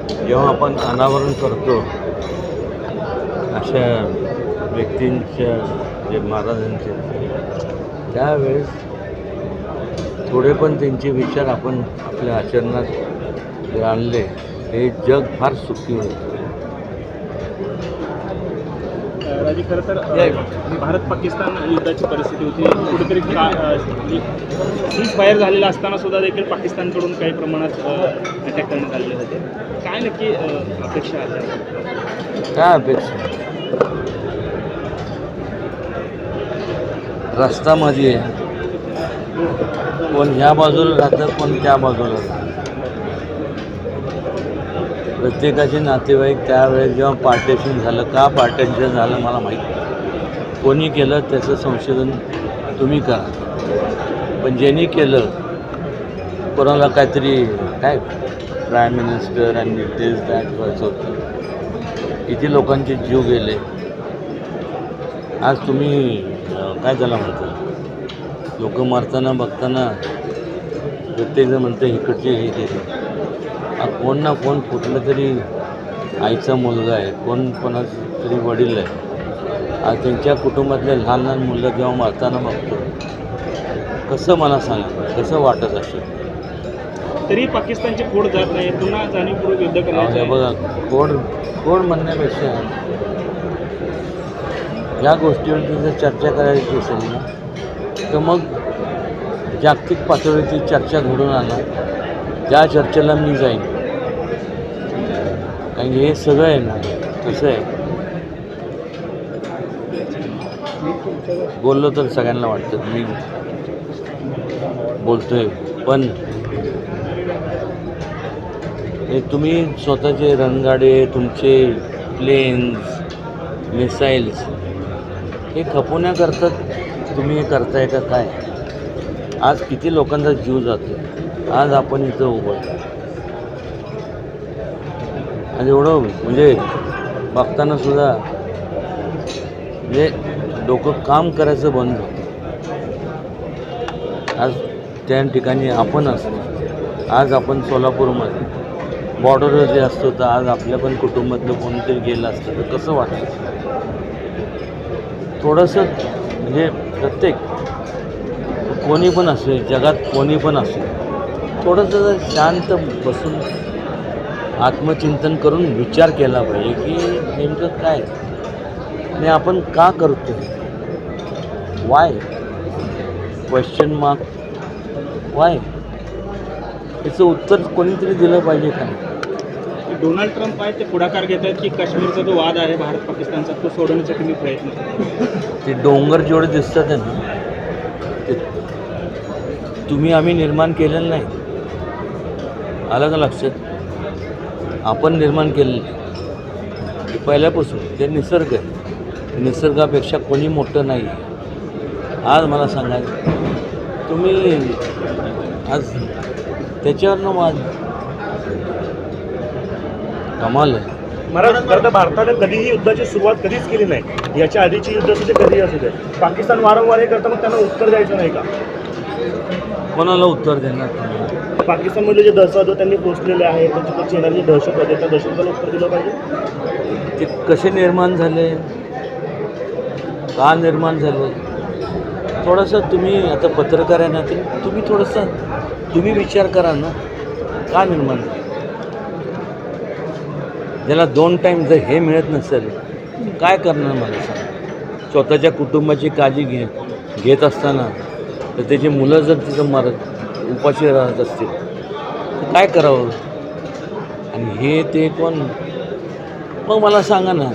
जेव्हा आपण अनावरण करतो अशा व्यक्तींच्या जे महाराजांचे, त्यावेळेस थोडे पण त्यांचे विचार आपण आपल्या आचरणात जर आणले हे जग फार सुखी होतं. राजे, खरं तर भारत पाकिस्तान युद्धाची परिस्थिती होती. कुठेतरी सीज फायर झालेला असताना सुद्धा देखील पाकिस्तानकडून काही प्रमाणात अटॅक करण्यात आलेले होते. काय नक्की अपेक्षा आहे? काय अपेक्षा? रस्त्यामध्ये कोण ह्या बाजूला राहतं, कोण त्या बाजूला राहतं. प्रत्येकाचे नातेवाईक त्यावेळेस जेव्हा पार्टेशन झालं, का पार्टेशन झालं मला माहीत नाही. कोणी केलं त्याचं संशोधन तुम्ही करा. पण ज्यांनी केलं, कोणाला काहीतरी काय प्राईम मिनिस्टर आणि दिस दॅट व्हायचं होतं. किती लोकांचे जीव गेले. आज तुम्ही काय त्याला म्हणतात, लोक मरताना बघताना प्रत्येकजण म्हणतं इकडचे हे केले. कोण ना कोण कुठलं तरी आईचा मुलगा आहे, कोण कोणाचं तरी वडील आहे. आज त्यांच्या कुटुंबातले लहान लहान मुलं जेव्हा मरताना बघतो, कसं मला सांगा, कसं वाटत असेल. तरी पाकिस्तानची खोड जात नाही, पुन्हा जाणीवपूर्वक युद्ध करायचं. बघा, खोड म्हणण्यापेक्षा या गोष्टीवरती जर चर्चा करायची असेल ना, तर मग जागतिक पातळीवरती चर्चा घडून आणा. त्या चर्चेला मी जाईन. कारण की हे सगळं आहे ना, कसं आहे, बोललो तर सगळ्यांना वाटतं मी बोलतोय, पण हे तुम्ही स्वतःचे रणगाडे, तुमचे प्लेन्स, मिसाईल्स हे खपवण्याकरता तुम्ही करताय का काय? आज किती लोकांचा जीव जातो. आज आपण इथं उभं आणि एवढं म्हणजे बघताना सुद्धा म्हणजे डोकं काम करायचं बंद होतं. आज त्या ठिकाणी आपण असतो. आज आपण सोलापूरमध्ये बॉर्डरवर जे असतो, तर आज आपल्या पण कुटुंबातलं कोणीतरी गेलं असतं तर कसं वाटतं. थोडंसं म्हणजे प्रत्येक कोणी पण असेल, जगात कोणी पण असेल, थोडंसं जर शांत बसून आत्मचिंतन करून विचार केला पाहिजे की नेमकं काय आणि आपण का करतो. वाय क्वेश्चन मार्क वाय, याचं उत्तर कोणीतरी दिलं पाहिजे का. डोनाल्ड ट्रम्प आहे ते पुढाकार घेत आहेत की काश्मीरचा जो वाद आहे भारत पाकिस्तानचा, तो सोडवण्याचा तुम्ही प्रयत्न करा. ते डोंगर जेवढे दिसतात आहे ना, ते तुम्ही आम्ही निर्माण केलेलं नाही. आलं का लक्षात? आपण निर्माण केलेलं नाही. पहिल्यापासून ते निसर्ग आहे. निसर्गापेक्षा कोणी मोठं नाही. आज मला सांगायचं, तुम्ही आज त्याच्यावरनं वाद कमाल आहे. खरं तर भारताने कधीही युद्धाची सुरुवात कधीच केली नाही. याच्या आधीची युद्ध असू दे, कधीही असू दे, पाकिस्तान वारंवार हे करतं, मग त्यांना उत्तर द्यायचं नाही का? कोणाला उत्तर देणार? पाकिस्तानमधले जे दहशतवादी त्यांनी पोचलेले आहेत, त्यांच्याकडचे येणारे जे दहशतवादी त्या दहशतवादाला उत्तर दिलं पाहिजे. ते कसे निर्माण झाले, का निर्माण झाले, थोडंसं तुम्ही आता पत्रकार आहे ना, ते तुम्ही थोडंसं तुम्ही विचार करा ना, का निर्माण झाले. ज्याला 2 टाईम जर हे मिळत नसेल काय करणार मला सांग. स्वतःच्या कुटुंबाची काळजी घेत असताना तर त्याची मुलं जर तिथं उपाशी राहत असतील तर काय करावं. आणि हे ते कोण, मग मला सांगा ना.